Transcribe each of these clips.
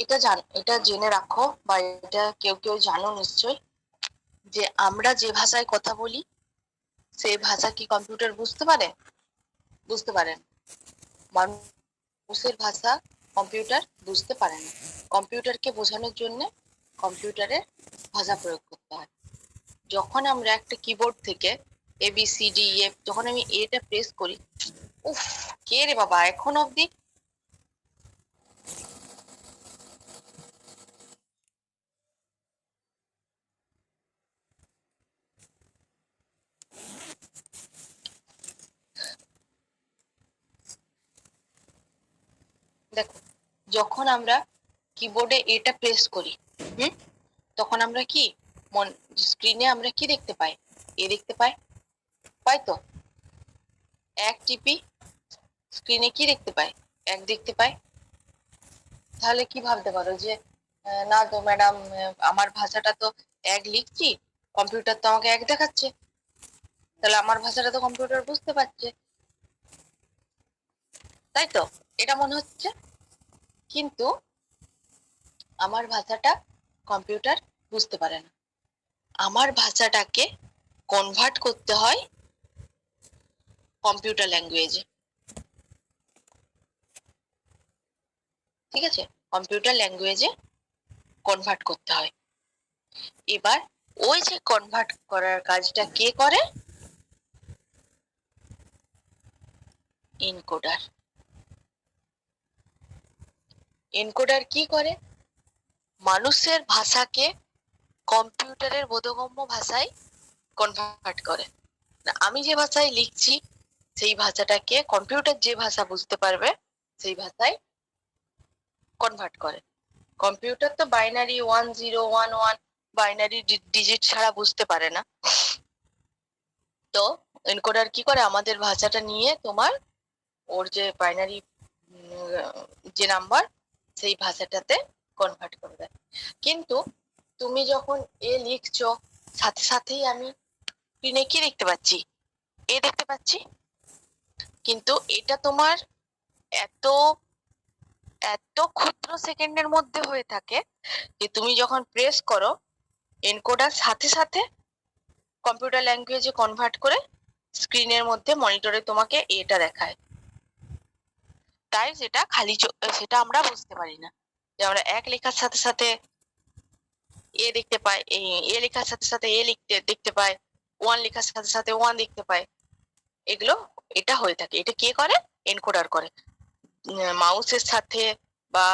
এটা জেনে রাখো, বা এটা কেউ কেউ জানো নিশ্চয়, যে আমরা যে ভাষায় কথা বলি সেই ভাষা কি কম্পিউটার বুঝতে পারে? বুঝতে পারে না। মানুষের ভাষা কম্পিউটার বুঝতে পারে না। কম্পিউটারকে বোঝানোর জন্য কম্পিউটারের ভাষা প্রয়োগ করতে হয়। যখন আমরা একটা কিবোর্ড থেকে ABCDEF, যখন আমি এটা প্রেস করি, উফ, কে রে বাবা এখন অব্দি? দেখো, যখন আমরা কিবোর্ডে এটা প্রেস করি, তখন আমরা কি স্ক্রিনে আমরা কি দেখতে পাই? এ দেখতে পাই, পাই তো? এক টিপি স্ক্রিনে কি দেখতে পাই? এক দেখতে পাই। তাহলে কি ভাবতে পারো যে না তো ম্যাডাম, আমার ভাষাটা তো এক লিখছি, কম্পিউটার তো আমাকে এক দেখাচ্ছে, তাহলে আমার ভাষাটা তো কম্পিউটার বুঝতে পারছে, তাই তো? এটা মনে হচ্ছে। কিন্তু আমার ভাষাটা কম্পিউটার বুঝতে পারে না। আমার ভাষাটাকে কনভার্ট করতে হয় কম্পিউটার ল্যাঙ্গুয়েজে। ঠিক আছে? কম্পিউটার ল্যাঙ্গুয়েজে কনভার্ট করতে হয়। এবার ওই যে কনভার্ট করার কাজটা কে করে? এনকোডার। এনকোডার কি করে? মানুষের ভাষাকে কম্পিউটারের বোধগম্য ভাষায় কনভার্ট করে। আমি যে ভাষায় লিখছি সেই ভাষাটাকে কম্পিউটার যে ভাষা বুঝতে পারবে সেই ভাষায় কনভার্ট করে। কম্পিউটার তো বাইনারি 1011 বাইনারি ডিজিট ছাড়া বুঝতে পারে না। তো এনকোডার কি করে? আমাদের ভাষাটা নিয়ে তোমার ওর যে বাইনারি যে নাম্বার, সেই ভাষাটাতে কনভার্ট করে দেয়। কিন্তু তুমি যখন এ লিখছো, সাথে সাথেই আমি স্ক্রিনে কি দেখতে পাচ্ছি? এ দেখতে পাচ্ছি। কিন্তু এটা তোমার এত এত ক্ষুদ্র সেকেন্ডের মধ্যে হয়ে থাকে যে তুমি যখন প্রেস করো, এনকোডার সাথে সাথে কম্পিউটার ল্যাঙ্গুয়েজে কনভার্ট করে স্ক্রিনের মধ্যে মনিটরে তোমাকে এটা দেখায়। তাই সেটা সেটা আমরা বুঝতে পারি না, যে আমরা এক লেখার সাথে সাথে এ দেখতে পাই, এ লেখার সাথে সাথে এ দেখতে পাই, ওয়ান লেখার সাথে সাথে ওয়ান দেখতে পাই। এগুলো এটা হয়ে থাকে। এটা কে করে? এনকোডার করে। মাউসের সাথে বা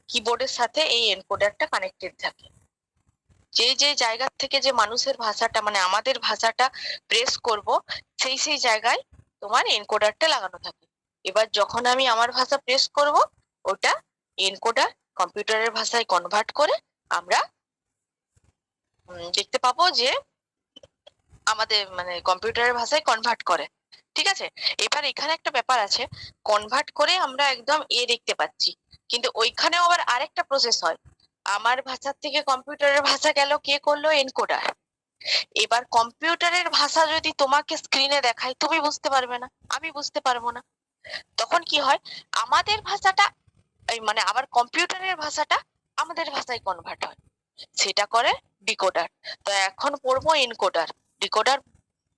কিবোর্ডের সাথে এই এনকোডারটা কানেক্টেড থাকে। যে যে জায়গা থেকে যে মানুষের ভাষাটা, মানে আমাদের ভাষাটা প্রেস করব, সেই সেই জায়গায় তোমার এনকোডারটা লাগানো থাকে। এবার যখন আমি আমার ভাষা প্রেস করব, ওটা এনকোডার কম্পিউটারের ভাষায় কনভার্ট করে আমরা দেখতে পাবো যে আমাদের মানে কম্পিউটারের ভাষায় কনভার্ট করে। ঠিক আছে? এবার এখানে একটা ব্যাপার আছে, কনভার্ট করে আমরা একদম এ দেখতে পাচ্ছি, কিন্তু ওইখানেও আবার আরেকটা প্রসেস হয়। আমার ভাষার থেকে কম্পিউটারের ভাষা গেল, কে করলো? এনকোডার। এবার কম্পিউটারের ভাষা যদি তোমাকে স্ক্রিনে দেখায়, তুমি বুঝতে পারবে না, আমি বুঝতে পারবো না। তখন কি হয়? আমাদের ভাষাটা মানে আবার কম্পিউটারের ভাষাটা আমাদের ভাষায় কনভার্ট হয়, সেটা করে ডিকোডার। তো এখন পড়বো এনকোডার। ডিকোডার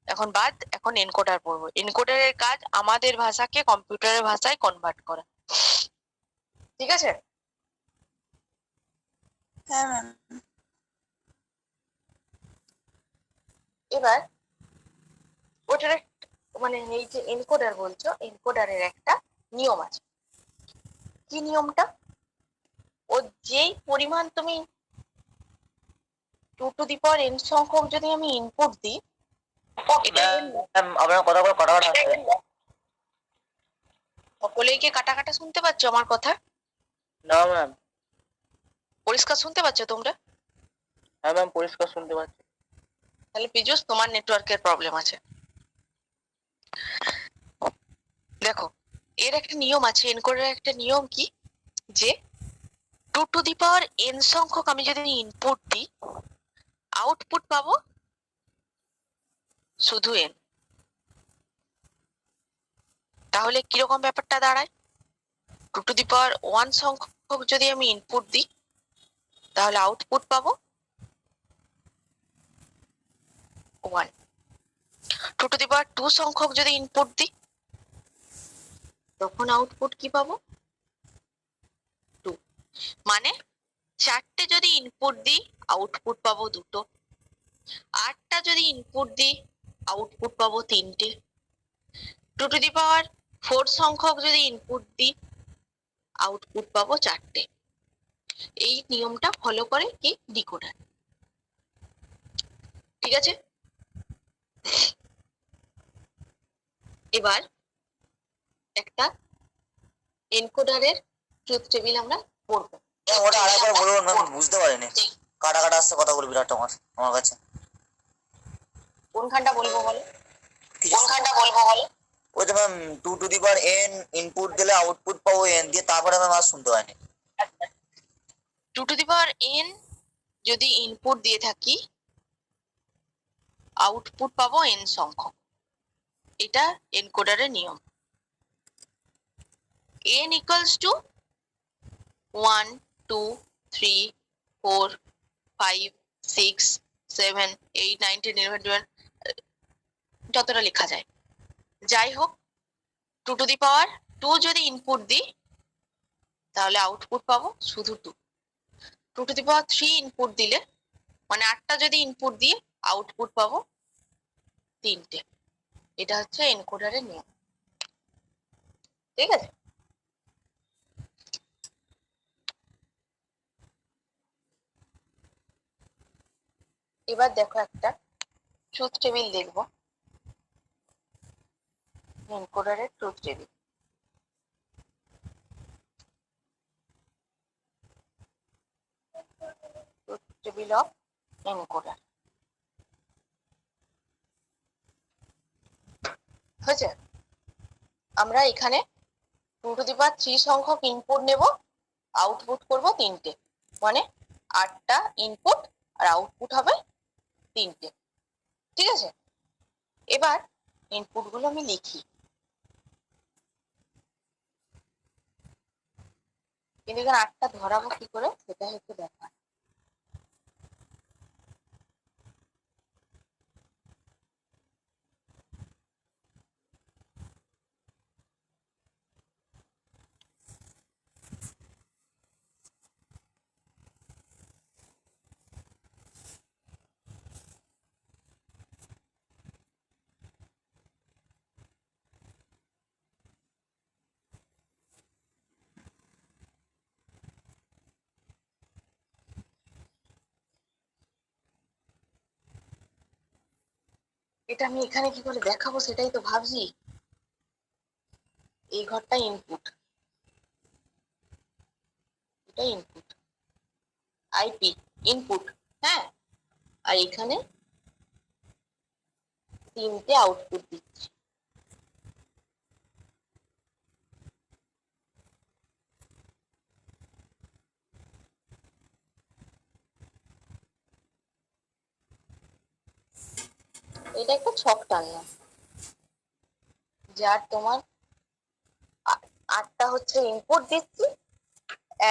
এখন বাদ, এখন এনকোডার পড়বো। এনকোডারের কাজ আমাদের ভাষাকে কম্পিউটারের ভাষায় কনভার্ট করা। ঠিক আছে? হ্যাঁ ম্যাম। এবার ওটার মানে এই যে এনকোডার বলছো, এনকোডারের একটা নিয়ম আছে। কি নিয়মটা? ও যেই পরিমাণ তুমি 2 টু দি পাওয়ার n সংখ্যক যদি আমি ইনপুট দিই, আপনার কথা বলে কাটা কাটা আসছে। সকলেই কি কাটা কাটা শুনতে পাচ্ছ আমার কথা? না ম্যাম। পরিষ্কার শুনতে পাচ্ছ তোমরা? হ্যাঁ ম্যাম, পরিষ্কার শুনতে পাচ্ছি। তাহলে পীযূষ, তোমার নেটওয়ার্কের প্রবলেম আছে। দেখো, এর একটা নিয়ম আছে, এনকোডারের একটা নিয়ম কি, যে 2 টু দি পাওয়ার n সংখ্যক আমি যদি ইনপুট দিই, আউটপুট পাবো শুধু n। তাহলে কিরকম ব্যাপারটা দাঁড়ায়? 2 টু দি পাওয়ার 1 সংখ্যক সংখ্যক যদি আমি ইনপুট দিই তাহলে আউটপুট পাবো 1। 2 সংখ্যক যদি ইনপুট দিই তখন আউটপুট কি পাবো 2। মানে 4টে যদি ইনপুট দিই আউটপুট পাবো 2টো। 8টা যদি ইনপুট দিই আউটপুট পাবো 3টে। 2 সংখ্যক যদি ইনপুট দিই আউটপুট পাবো 4টে। এই নিয়মটা ফলো করে কি ডিকোডার। ঠিক আছে, এবার একটা এনকোডারের ট্রুথ টেবিল আমরা পড়বো। ওটা আরেকবার বলুন ম্যাম, বুঝতে পারিনি। কাটা কাটা আসছে কথাগুলো বিরাট আমার কাছে। কোনখানটা বলবো বলো? কিছু ওই তো ম্যাম 2n ইনপুট দিলে আউটপুট পাবো n দিয়ে, তারপরে ম্যাম আর শুনতে পাইনি। 2n যদি ইনপুট দিয়ে থাকি আউটপুট পাবো n সংখ্যক। এটা এনকোডারের নিয়ম। n equals to 1 2 3 4 5 6 7 8 9 10 11 12 যতটা লেখা যায়। যাই হোক 2 যদি ইনপুট দিই তাহলে আউটপুট পাবো শুধু 2। 2 ইনপুট দিলে মানে 8টা যদি ইনপুট দিই আউটপুট পাবো 3টে। এটা হচ্ছে এনকোডারের নিয়ম। ঠিক আছে, এবার দেখো একটা ট্রুথ টেবিল দেখবো। এনকোডারের truth table. Truth table of encoder হয়েছে। আমরা এখানে 2 সংখ্যক ইনপুট নেব, আউটপুট করব 3টে। মানে 8টা ইনপুট আর আউটপুট হবে 3টে। ঠিক আছে, এবার ইনপুট গুলো আমি লিখি, কিন্তু এখানে 8টা ধরাবো কি করে সেটা হচ্ছে ব্যাপার। এটা আমি এখানে কি করে দেখাবো সেটাই তো ভাবছি। এই ঘরটা ইনপুট, এটা ইনপুট আইপি ইনপুট, হ্যাঁ, আর এখানে 3টে আউটপুট দিচ্ছি। এটা একটা ছক টানলাম, যার তোমার 8টা হচ্ছে ইনপুট দিচ্ছি,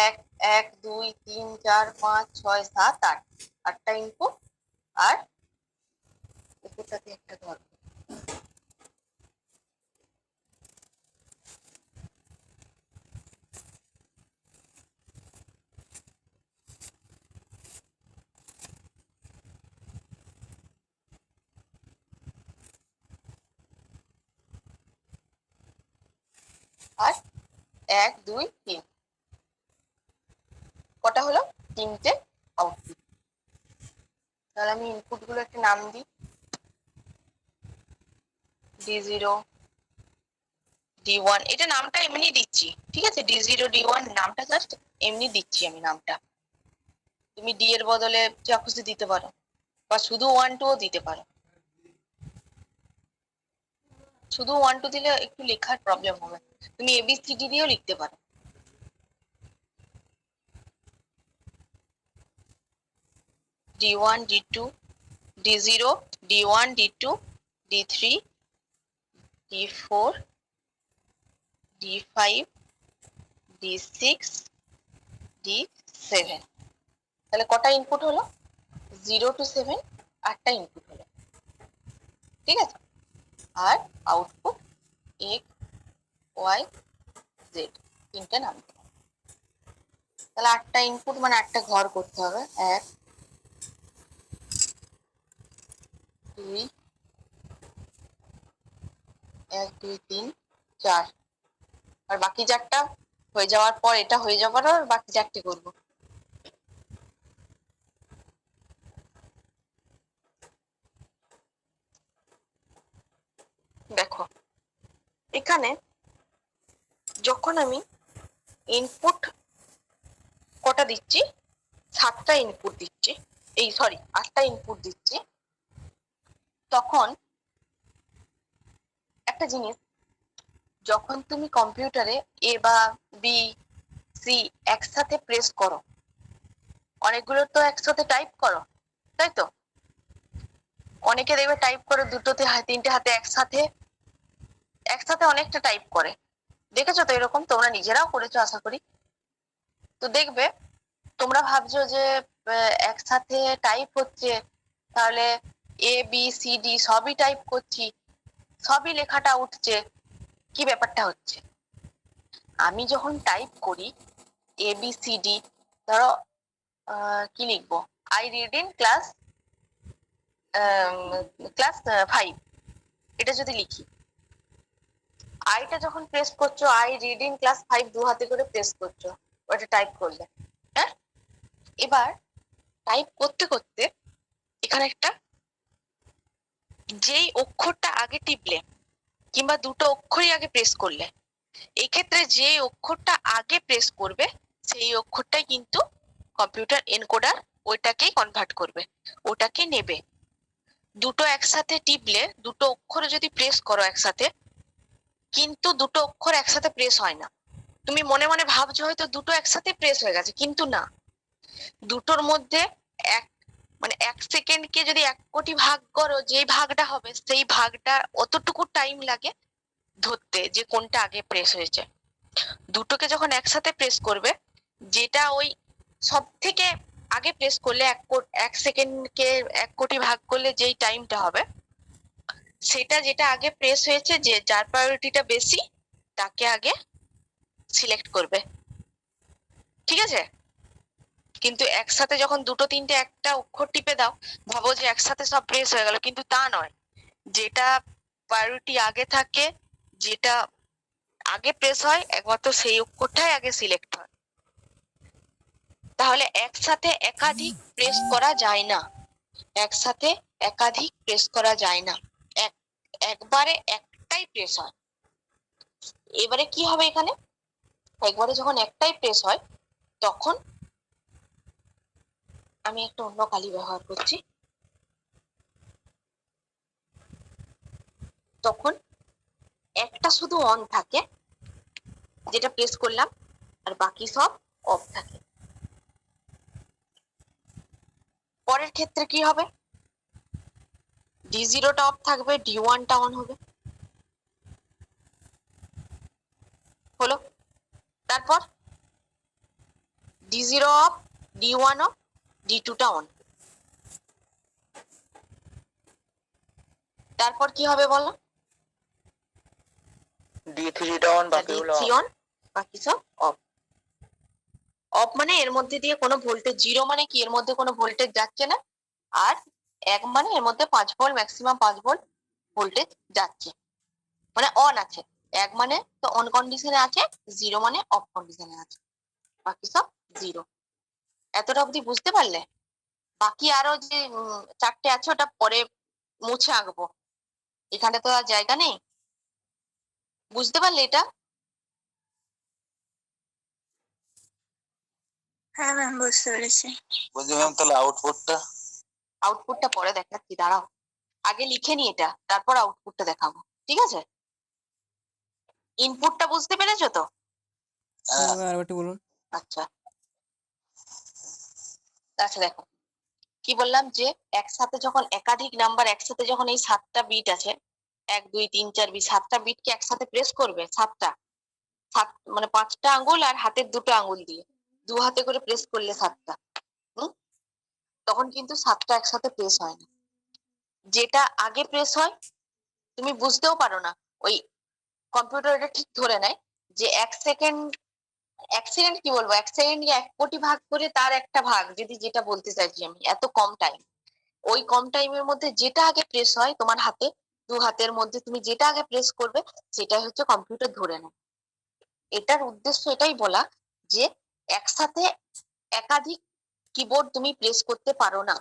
1 1 2 3 4 5 6 7 8, 8টা ইনপুট আর উপরটাতে একটা ধর। আর 1 2 3 কটা হলো? 3টে আউটপুট। তাহলে আমি ইনপুট গুলো একটা নাম দিই, D0 D1। এটা নামটা এমনি দিচ্ছি, ঠিক আছে, D0 D1 নামটা জাস্ট এমনি দিচ্ছি আমি নামটা। তুমি ডি এর বদলে যা খুশি দিতে পারো, বা শুধু 1 2ও দিতে পারো। শুধু 1 2 দিলে একটু লেখার প্রবলেম হবে, তুমি ABCD দিয়েও লিখতে পারো। D1 D2 D0 D1 D2 D3 D4 D5 D6 D7। তাহলে কটা ইনপুট হলো? 0 to 7 8টা ইনপুট হলো, ঠিক আছে? আর আউটপুট x y z তিনটে নাম দিলাম। তাহলে 8টা ইনপুট মানে 8টা ঘর করতে হবে। 1 2 1 2 3 4, আর বাকি 4টা হয়ে যাওয়ার পর, এটা হয়ে যাওয়ার পর বাকি 4টে করবো। দেখো এখানে যখন আমি ইনপুট কটা দিচ্ছি, 7টা ইনপুট দিচ্ছি, এই সরি 8টা ইনপুট দিচ্ছি, তখন একটা জিনিস, যখন তুমি কম্পিউটারে এ বা বি সি একসাথে প্রেস করো, অনেকগুলো তো একসাথে টাইপ করো, তাই তো? অনেকে দেখবে টাইপ করে দুটোতে তিনটে হাতে একসাথে একসাথে অনেকটা টাইপ করে, দেখেছো তো এরকম? তোমরা নিজেরাও করেছো আশা করি। তো দেখবে তোমরা ভাবছো যে একসাথে টাইপ হচ্ছে, তাহলে এ বি সি ডি সবই টাইপ করছি, সবই লেখাটা উঠছে, কি ব্যাপারটা হচ্ছে? আমি যখন টাইপ করি এ বি সি ডি, ধরো কি লিখবো, আই রিড ইন ক্লাস 5, এটা যদি লিখি, আইটা যখন প্রেস করছো, আই রিড ইন ক্লাস 5 দু হাতে করে প্রেস করছো, ওটা টাইপ করলে, হ্যাঁ? এবার টাইপ করতে করতে এখানে একটা, যেই অক্ষরটা আগে টিপলে কিংবা দুটো অক্ষরই আগে প্রেস করলে, এই ক্ষেত্রে যে অক্ষরটা আগে প্রেস করবে সেই অক্ষরটাই কিন্তু কম্পিউটার এনকোডার ওইটাকেই কনভার্ট করবে, ওটাকে নেবে। দুটো একসাথে টিপলে, দুটো অক্ষর যদি প্রেস করো একসাথে, কিন্তু দুটো অক্ষর একসাথে প্রেস হয় না। তুমি মনে মনে ভাবছো হয়তো দুটো একসাথে প্রেস হয়ে গেছে, কিন্তু না। দুটোর মধ্যে এক, মানে 1 সেকেন্ডকে যদি 1 কোটি ভাগ করো, যেই ভাগটা হবে সেই ভাগটা অতটুকু টাইম লাগে ধরতে যে কোনটা আগে প্রেস হয়েছে। দুটোকে যখন একসাথে প্রেস করবে, যেটা ওই সব থেকে আগে প্রেস করলে 1 সেকেন্ডকে 1 কোটি ভাগ করলে যেই টাইমটা হবে, সেটা যেটা আগে প্রেস হয়েছে, যে যার প্রায়োরিটিটা বেশি তাকে আগে সিলেক্ট করবে, ঠিক আছে? কিন্তু একসাথে যখন দুটো তিনটে একটা অক্ষর টিপে দাও, ভাবো যে একসাথে সব প্রেস হয়ে গেল, কিন্তু তা নয়। যেটা প্রায়োরিটি আগে থাকে, যেটা আগে প্রেস হয়, একমাত্র সেই অক্ষরটাই আগে সিলেক্ট হয়। তাহলে একসাথে একাধিক প্রেস করা যায় না, একসাথে একাধিক প্রেস করা যায় না, একবারে একটাই প্রেস হয়। এবারে কি হবে এখানে, একবারে যখন একটাই প্রেস হয়, তখন আমি একটা অন্য কালি ব্যবহার করছি, তখন একটা শুধু অন থাকে, যেটা প্রেস করলাম, আর বাকি সব অফ থাকে। পরের ক্ষেত্রে কি হবে, D0টা অফ থাকবে, D1টা অন হবে, হলো? তারপর D0 of, D1 of, D2টা on. তারপর কি হবে বলো? D3টা অন, বাকিগুলো D3 অন, বাকি সব অফ। অফ মানে এর মধ্যে দিয়ে কোনো ভোল্টেজ, 0 মানে কি এর মধ্যে কোনো ভোল্টেজ যাচ্ছে না, আর 1 মানে এর মধ্যে 5 ভোল্ট, ম্যাক্সিমাম 5 ভোল্ট ভোল্টেজ যাচ্ছে, মানে অন আছে। 1 মানে তো অন কন্ডিশনে আছে, 0 মানে অফ কন্ডিশনে আছে, বাকি সব 0। এতটা অবধি বুঝতে পারলে? বাকি আরো যে 4টে আছে ওটা পরে মুছে আঁকবো, এখানে তো আর জায়গা নেই। বুঝতে পারলে এটা? হ্যাঁ ম্যাম, বুঝতে পেরেছি। বলছি ম্যাম তাহলে আউটপুটটা? আউটপুটটা পরে দেখাচ্ছি, দাঁড়াও, আগে লিখে নি এটা, তারপর আউটপুটটা দেখাবো, ঠিক আছে? ইনপুটটা বুঝতে পেরেছো তো? আরেকটু বলুন। আচ্ছা আচ্ছা, দেখো কি বললাম, যে একসাথে যখন একাধিক নাম্বার একসাথে, যখন এই 7টা বিট আছে, 1 2 3 4 বিট, 7টা বিটকে একসাথে প্রেস করবে, 7টা, মানে 5টা আঙ্গুল আর হাতের 2টো আঙ্গুল দিয়ে, দু হাতে করে প্রেস করলে 7টা, তখন কিন্তু 7টা একসাথে প্রেস হয় না। যেটা আগে প্রেস হয় তুমি বুঝতেও পারো না, ওই কম্পিউটার এটা ঠিক ধরে নেয় যে 1 সেকেন্ড কি বলবো, 1 সেকেন্ড 1 কোটি ভাগ করে তার একটা ভাগ, যদি যেটা বলতে চাইছি আমি, এত কম টাইম, ওই কম টাইমের মধ্যে যেটা আগে প্রেস হয় তোমার হাতে, দু হাতের মধ্যে তুমি যেটা আগে প্রেস করবে সেটাই হচ্ছে কম্পিউটার ধরে নেয়। এটার উদ্দেশ্য এটাই বলা যে একসাথে একাধিক কিবোর্ড তুমি প্রেস করতে পারো না,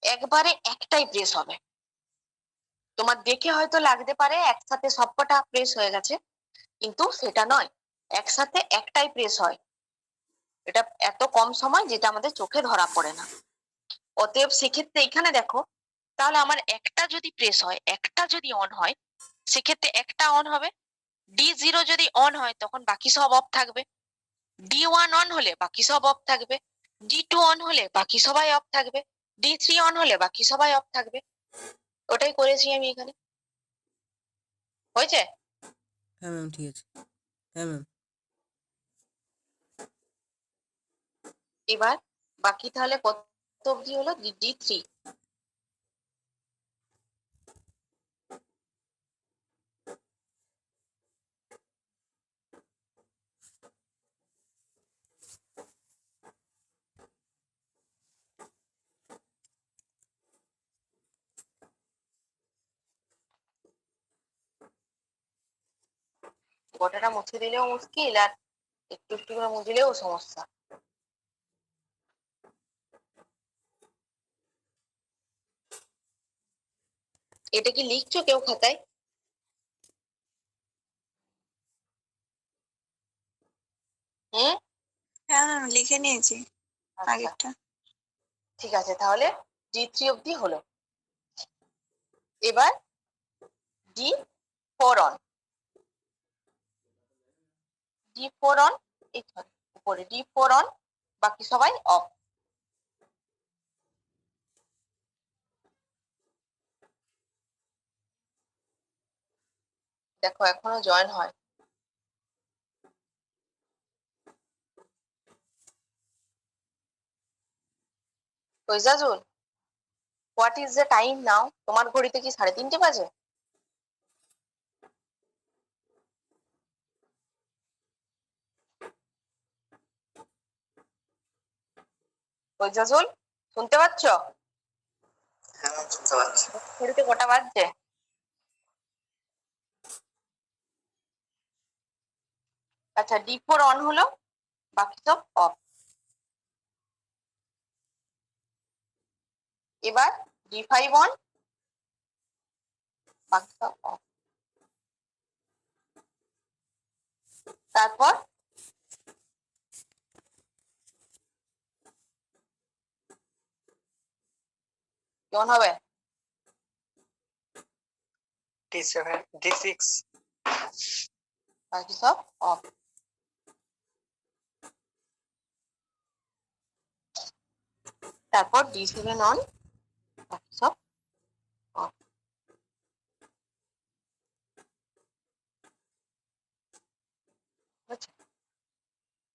একবারে একটাই প্রেস হবে। তোমার দেখে হয়তো লাগতে পারে একসাথে সবকটা প্রেস হয়ে গেছে, কিন্তু সেটা নয়, একসাথে একটাই প্রেস হয়। এটা এত কম সময় যেটা আমাদের চোখে ধরা পড়ে না। অতএব সেক্ষেত্রে এখানে দেখো, তাহলে আমার একটা যদি প্রেস হয়, একটা যদি অন হয়, সেক্ষেত্রে একটা অন হবে। D0 যদি অন হয় তখন বাকি সব অফ থাকবে, D1 অন হলে বাকি সব অফ থাকবে, D2 অন হলে বাকি সবাই অফ থাকবে, D3 অন হলে বাকি সবাই অফ থাকবে। ওটাই করেছি আমি এখানে। হয়েছে? হ্যাঁ ম্যাম, ঠিক আছে। হ্যাঁ ম্যাম। এবার বাকি তাহলে কত অবধি হলো? D3। গোটাটা মুছে দিলেও মুশকিল, আর একটু একটু করে মুছলেও সমস্যা। এটা কি লিখছো কেউ খাতায়? হুম, হ্যাঁ ম্যাম, লিখে নিয়েছি আচ্ছা আগেরটা। ঠিক আছে, তাহলে D3 অবধি হলো। এবার D4 অন, D4 অন, এই sorry, উপরে D4 অন, বাকি সবাই অফ। দেখো এখনো জয়েন হয়। ফৈজাজুল, হোয়াট ইজ দ্য টাইম নাও? তোমার ঘড়িতে কি 3:30 বাজে? ফৈজাজুল, শুনতে পাচ্ছ? হ্যাঁ ম্যাম, শুনতে পাচ্ছি। ঘড়িতে কটা বাজছে? আচ্ছা, D4 অন হলো, বাকি সব অফ। এবার D5 অন, বাকি সব অফ। তারপর কেমন হবে? D7, D6, বাকি সব অফ। তারপর D7 অন, বাকি সব অফ।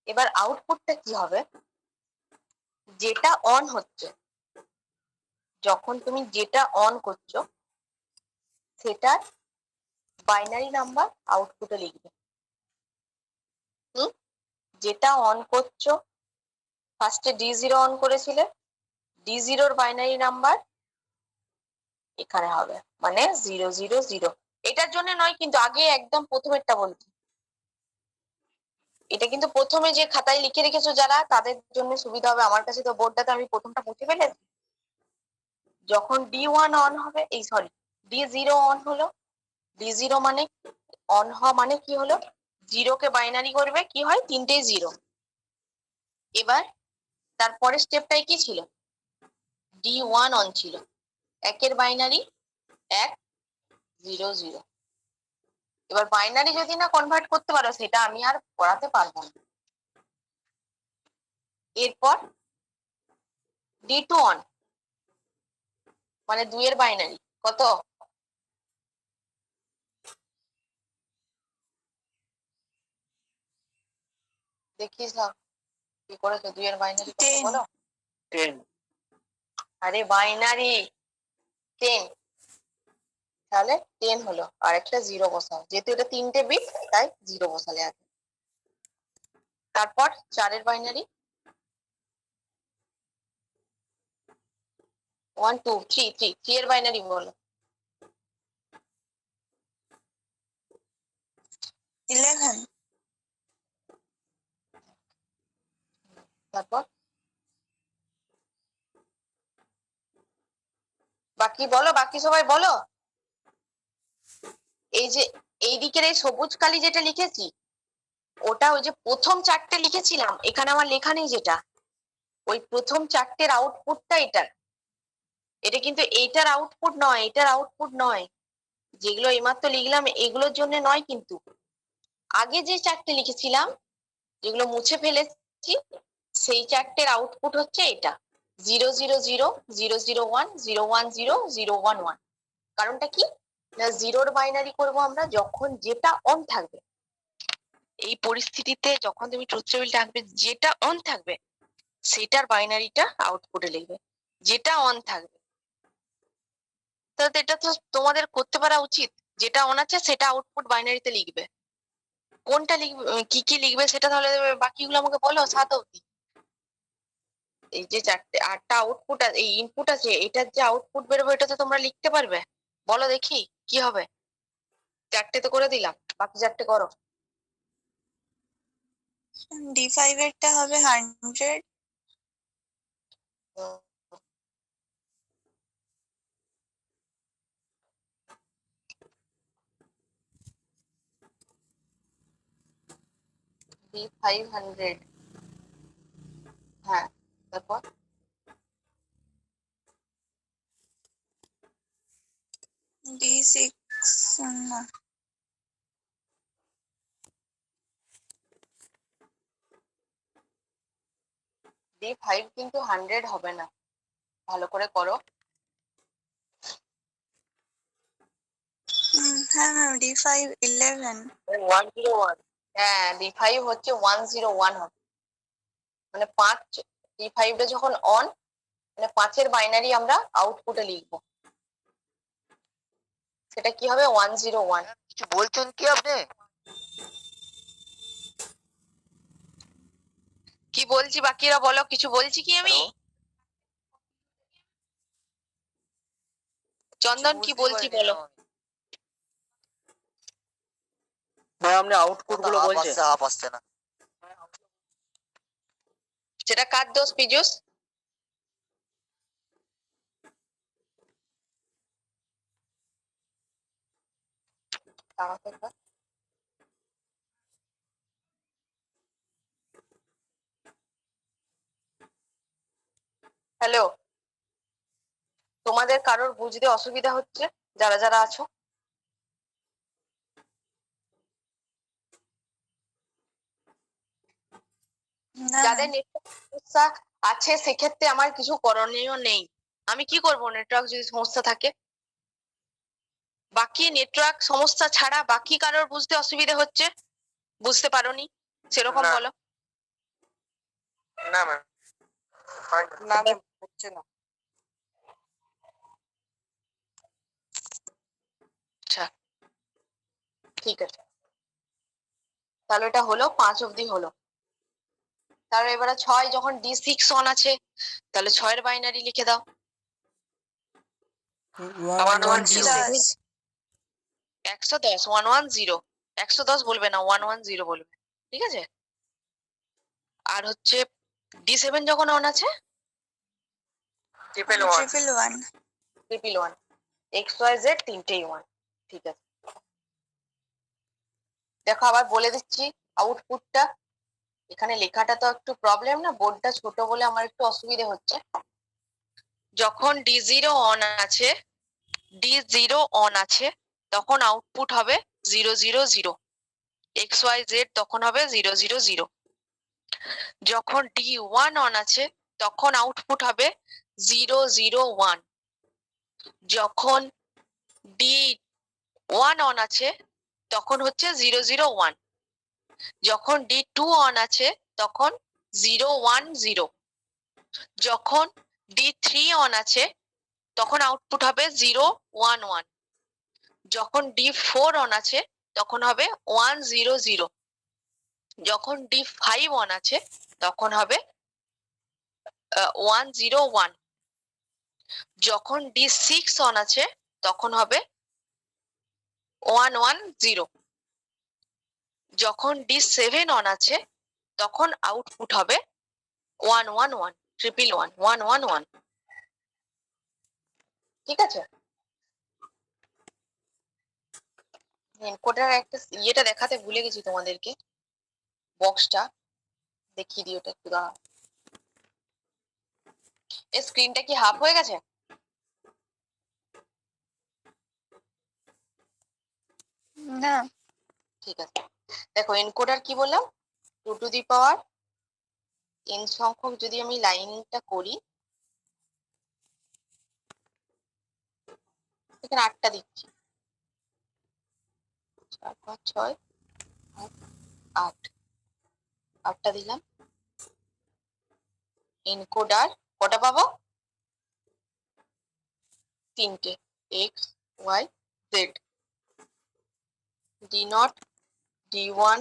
এবার আউটপুটটা কি হবে? যেটা অন হচ্ছে, যখন তুমি যেটা অন করছো সেটার বাইনারি নাম্বার আউটপুটে লিখবে। যেটা অন করছো, ফার্স্টে D0 অন করেছিলে, D0 বাইনারি নাম্বার এখানে হবে, মানে 000। এটার জন্য নয় কিন্তু, আগে একদম প্রথমেরটা বলছি। এটা কিন্তু প্রথমে যে খাতায় লিখে রেখেছো যারা, তাদের জন্য সুবিধা হবে। আমার কাছে তো বোর্ডটাতে আমি প্রথমটা মুছে ফেলেছি। যখন D1 অন হবে, এই সরি, D0 অন হলো, D0 মানে অন হওয়া মানে কি হলো? 0 কে বাইনারি করবে, কি হয়? 3টেই 0। এবার তারপরের স্টেপটাই কি ছিল? D1 অন ছিল, 1-এর বাইনারি 100। এবার বাইনারি যদি না কনভার্ট করতে পারো, সেটা আমি আর পড়াতে পারবো না। এরপর D2 অন, মানে 2-এর বাইনারি কত? দেখিস না, কি করেছো? 2 এর বাইনারি কত 10 বলো? 10 আরে বাইনারি 10, তাহলে 10 হলো, আর একটা 0 বসাও, যেহেতু এটা 3টে বিট তাই 0 বসালে আগে। তারপর 4 এর বাইনারি 1 2 3 3 এর বাইনারি বলো। 11 তারপর বাকি বলো, বাকি সবাই বলো। এই যে এই দিকের এই সবুজ কালি যেটা লিখেছি, ওটা ওই যে প্রথম 4টে লিখেছিলাম, এখানে আমার লেখা নেই যেটা, ওই প্রথম 4টের আউটপুটটা এটা। এটা কিন্তু এইটার আউটপুট নয়, এটার আউটপুট নয়। যেগুলো এইমাত্র লিখলাম এগুলোর জন্য নয়, কিন্তু আগে যে 4টে লিখেছিলাম, যেগুলো মুছে ফেলেছি, সেই 4টের আউটপুট হচ্ছে এটা 0 0 0 0 0 1 0 1 0 0 1 1। কারণটা কি না, জিরোর বাইনারি করব আমরা যখন যেটা অন থাকবে। এই পরিস্থিতিতে যখন তুমি ট্রুথ টেবিলটা আঁকবে, যেটা অন থাকবে সেটার বাইনারিটা আউটপুটে লিখবে, যেটা অন থাকবে। তো এটা তো তোমাদের করতে পারা উচিত, যেটা অন আছে সেটা আউটপুট বাইনারিতে লিখবে। কোনটা লিখবে, কি কি লিখবে সেটা তাহলে বাকিগুলো আমাকে বলো 7 অবধি। এই যে 8টা আউটপুট, এই ইনপুট আছে, এটার যে আউটপুট বেরোবে এটা তো তোমরা লিখতে পারবে। বলো দেখি কি হবে। 4টে তো করে দিলাম, বাকি 4টে করো। D5 এরটা হবে 100 500, হ্যাঁ। তারপর D6 না D5 কিন্তু 100 হবে না, ভালো করে করো। হ্যাঁ ম্যাম D5 11 101, হ্যাঁ D5 হচ্ছে 101 হবে, মানে 5। D5টা যখন অন, মানে 5-এর বাইনারি আমরা আউটপুটে লিখবো, সেটা কি হবে 101। কিছু বলছেন কি আপনি? কি বলছি বাকিরা বলো, কিছু বলছি কি আমি? Hello? চন্দন কি বলছি বলো। ভাই আপনি আউটপুট গুলো বলছেন। হাফ আসছে না। সেটা কার দোষ পীযুষ? হ্যালো, তোমাদের কারোর বুঝতে অসুবিধা হচ্ছে যারা যারা আছো? না যাদের নেটওয়ার্ক সমস্যা আছে সেক্ষেত্রে আমার কিছু করণীয় নেই। আমি কি করব নেটওয়ার্ক যদি সমস্যা থাকে? বাকি নেটওয়ার্ক সমস্যা ছাড়া বাকি কারোর বুঝতে অসুবিধা হচ্ছে, বুঝতে পারোনি সেরকম না। বলো। না ম্যাম, না ম্যাম হচ্ছে না। আচ্ছা ঠিক আছে, তাহলে এটা হলো 5 অবধি হলো। তাহলে এবারে 6 যখন D6 অন আছে, তাহলে 6-এর বাইনারি লিখে দাও। আবার 110 10 110 110, 110 বলবে না, 110 বলবে, ঠিক আছে? আর হচ্ছে D7 যখন অন আছে, ট্রিপল 1 111 111, XYZ 3টেই 1, ঠিক আছে। দেখো আবার বলে দিচ্ছি আউটপুটটা। এখানে লেখাটা তো একটু প্রবলেম না, বোর্ডটা ছোট বলে আমার একটু অসুবিধা হচ্ছে। যখন D0 অন আছে, D0 অন আছে, তখন আউটপুট হবে 0 0 0, XYZ তখন হবে 0 0 0। যখন D1 অন আছে তখন আউটপুট হবে 0 0 1। যখন D1 অন আছে তখন হচ্ছে 0 0 1। যখন D2 অন আছে তখন 0 1 0। যখন D3 অন আছে তখন আউটপুট হবে 0 1 1। যখন D4 অন আছে তখন হবে 1 0 0। যখন D5 অন আছে তখন হবে 1 0 1। যখন D6 অন আছে তখন হবে 1 1 0। যখন D7 অন আছে তখন আউটপুট হবে 1 1 1 ট্রিপল 1 1 1 1। ঠিক আছে, এনকোডার একটা ইয়েটা দেখাতে ভুলে গেছি তোমাদেরকে, বক্সটা দেখিয়ে দিই, ওটা একটু দাঁড়াও। এই স্ক্রিনটা কি হাফ হয়ে গেছে? না, ঠিক আছে, দেখো এনকোডার কি বললাম, 2 টু দি পাওয়ার n সংখ্যক যদি আমি লাইনটা করি, এখানে 8টা দিচ্ছি, 4 5 6 8, 8টা দিলাম। এনকোডার কটা পাবো? 3টে, x y z, d0 d1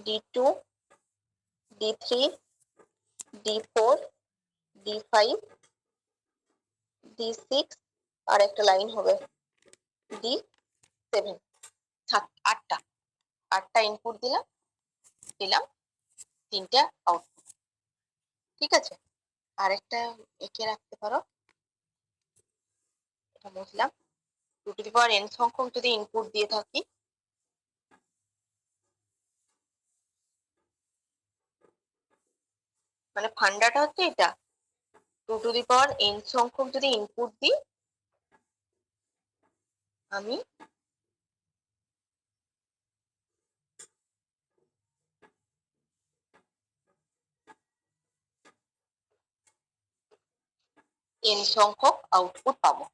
d2 d3 d4 d5 d6, আর একটা লাইন হবে d7। 8টা, 8টা ইনপুট দিলাম, 3টে আউটপুট। ঠিক আছে, আরেকটা এঁকে রাখতে পারো, এটা বুঝলাম। 2 টু দি পাওয়ার n সংখ্যক যদি ইনপুট দিয়ে থাকি, মানে ফান্ডাটা হচ্ছে এটা, 2 টু দি পাওয়ার n সংখ্যক যদি ইনপুট দিই, আমি n সংখ্যক আউটপুট পাবো।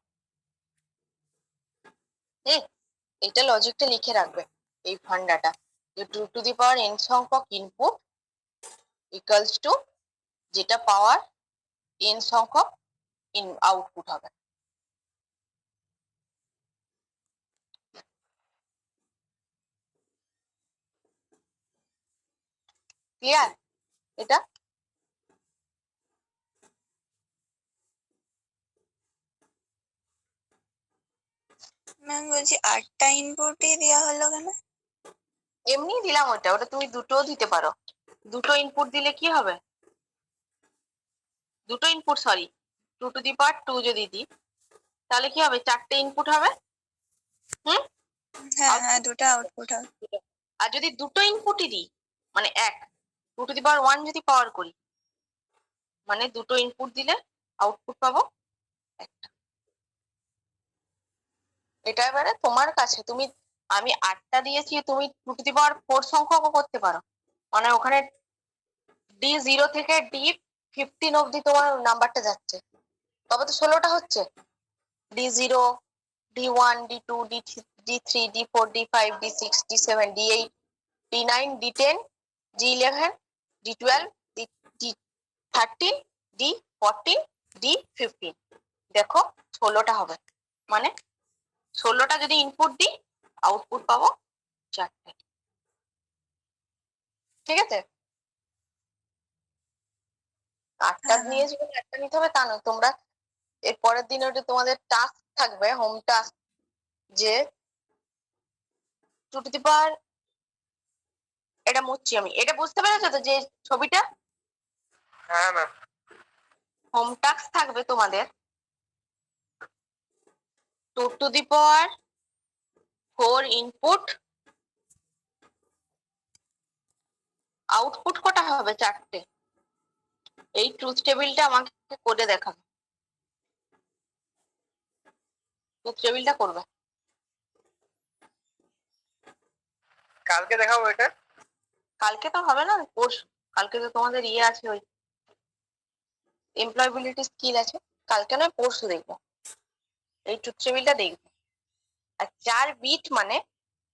এটা লজিকটা লিখে রাখবে, এই ফান্ডাটা, যে 2 টু দি পাওয়ার n সংখ্যক ইনপুট ইকুয়ালস টু যেটা পাওয়ার n সংখ্যক আউটপুট হবে। ক্লিয়ার এটা? ম্যাম বলছি 8টা ইনপুটই দেওয়া হলো কেন? এমনি দিলাম ওটা, ওটা তুমি দুটোও দিতে পারো। দুটো ইনপুট দিলে কি হবে? দুটো ইনপুট, সরি, 2 টু দি পাওয়ার 2 যদি দিই তাহলে কি হবে? 4টে ইনপুট হবে। হুম, হ্যাঁ হ্যাঁ, দুটো আউটপুট হবে। আর যদি দুটো ইনপুটই দিই, মানে 2 টু দি পাওয়ার 1 যদি পাওয়ার করি, মানে দুটো ইনপুট দিলে আউটপুট পাবো একটা। এটা এবারে তোমার কাছে, তুমি, আমি 8টা দিয়েছি, তুমি 2 টু দি পাওয়ার 4 সংখ্যকও করতে পারো, মানে ওখানে D0 থেকে D15 অবধি তোমার নাম্বারটা যাচ্ছে, তবে তো 16টা হচ্ছে। D0 D1 D2 D3 D4 D5 D6 D7 D8 D9 D10 D11 D12 D13 D14 D15, দেখো 16টা হবে, মানে 16টা যদি ইনপুট দিই আউটপুট পাবো 4টে। ঠিক আছে, 8টা হ্যাঁ হ্যাঁ, নিয়েছি বলে 8টা নিতে হবে তা নয়, তোমরা এর পরের দিনে ওটা তোমাদের টাস্ক থাকবে, হোম টাস্ক, যে 2 টু দি পাওয়ার, এটা মুছছি আমি, এটা বুঝতে পেরেছো তো যে ছবিটা? হ্যাঁ ম্যাম। হোম টাস্ক থাকবে তোমাদের 2 to the power 4 input, output কটা হবে? 4টে। এই ট্রুথ টেবিলটা আমাকে করে দেখাবে, ট্রুথ টেবিলটা করবে। কালকে দেখাবো এটা। কালকে তো হবে না, পরশু। কালকে তো তোমাদের ইয়ে আছে, ওই এমপ্লয়াবিলিটি স্কিল আছে, কালকে নয় পরশু দেখবো, এই ট্রুথ টেবিলটা দেখবো। আর 4 বিট মানে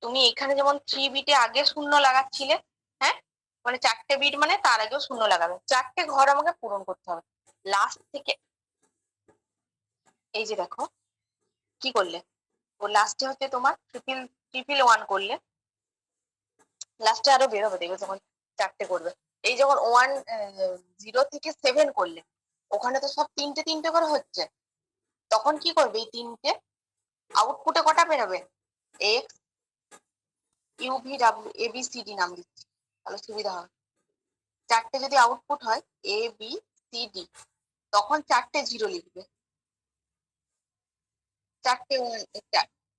তুমি এখানে যেমন 3 বিটে আগে শূন্য লাগাচ্ছিলে, মানে 4টে বিট মানে তার আগেও শূন্য লাগাবে, 4টে ঘর আমাকে পূরণ করতে হবে লাস্ট থেকে। এই যে দেখো কি করলে, ও লাস্টে হচ্ছে তোমার ট্রিপল ট্রিপল 1 করলে, লাস্টে আরো বেরোবে দেখবে যখন 4টে করবে। এই যখন 0 থেকে 7 করলে, ওখানে তো সব 3টে 3টে করে হচ্ছে, তখন কি করবে, এই 3টে আউটপুটে কটা বেরোবে, X UV W A B C D নাম দিচ্ছি তাহলে সুবিধা হবে। 4টে যদি আউটপুট হয় এ বি সি ডি, তখন 4টে 0 লিখবে, 4টে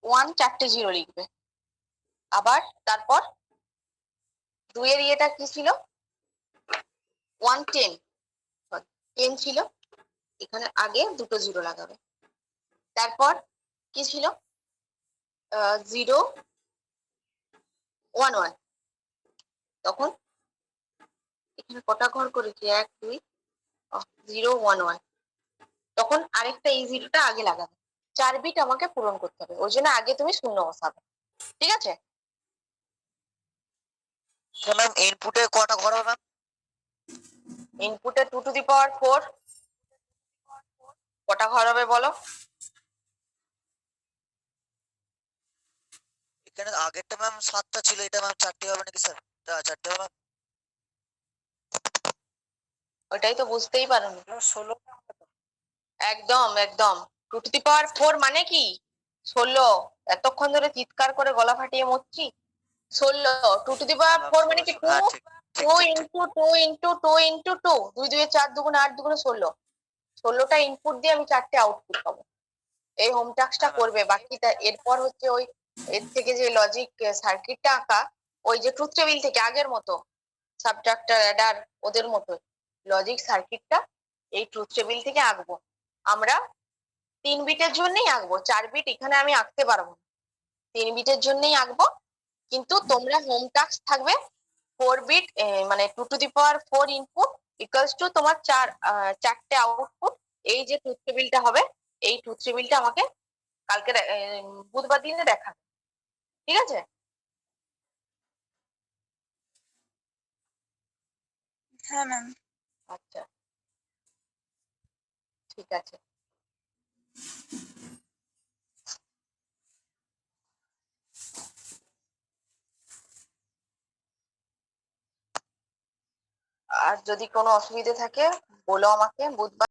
1 4টে 0 লিখবে। আবার তারপর 2 এর ইয়েটা কি ছিল, 110 10 ছিল, এখানে আগে দুটো 0 লাগাবে। তারপর কি ছিল, 0 1 1, তখন এখানে কটা ঘর করেছি 1 2 0 1 1, তখন আরেকটা এই 0টা আগে লাগাবে। 4 বিট আমাকে পূরণ করতে হবে, ওই জন্য আগে তুমি শূন্য বসাবে, ঠিক আছে। ম্যাম ইনপুটে কটা ঘর হবে ম্যাম? ইনপুটে 2 টু দি পাওয়ার 4 কটা ঘর হবে বলো। এখানে আগেরটা ম্যাম 7টা ছিল, এটা ম্যাম 4টে হবে নাকি স্যার? 4টে হবে ওইটাই তো বুঝতেই পারোনি। 16। একদম একদম 2 টু দি পাওয়ার 4 মানে কি 16, এতক্ষণ ধরে চিৎকার করে গলা ফাটিয়ে মরছি। 16 2 টু দি পাওয়ার 4 মানে কি 2, হ্যাঁ ঠিক ঠিক 2 ঠিক ঠিক। ইন্টু 2 ইন্টু 2 ইন্টু 2, 2 2 4 দুগুণে 8 দুগুণে 16, 16টা ইনপুট দিয়ে আমি 4টে আউটপুট পাবো। এই হোম টাস্কটা হ্যাঁ ম্যাম। করবে, বাকিটা এরপর হচ্ছে ওই এর থেকে যে লজিক সার্কিটটা আঁকা, ওই যে ট্রুথ টেবিল থেকে আগের মতো সাবট্রাক্টর অ্যাডার ওদের মতো লজিক সার্কিটটা এই ট্রুথ টেবিল থেকে আঁকবো। আমরা 3 বিটের জন্যই আঁকবো, 4 বিট এখানে আমি আঁকতে পারবো না, 3 বিটের জন্যই আঁকবো। কিন্তু তোমরা হোম টাস্ক থাকবে 4 বিট, মানে 2 to the power 4 input equals to তোমার 4টে আউটপুট। এই যে ট্রুথ টেবিলটা হবে, এই ট্রুথ টেবিলটা আমাকে কালকে বুধবার দিনে দেখাবে, ঠিক আছে। হ্যাঁ ম্যাম। আচ্ছা ঠিক আছে। আর যদি কোনো অসুবিধে থাকে বলো আমাকে বুধবার।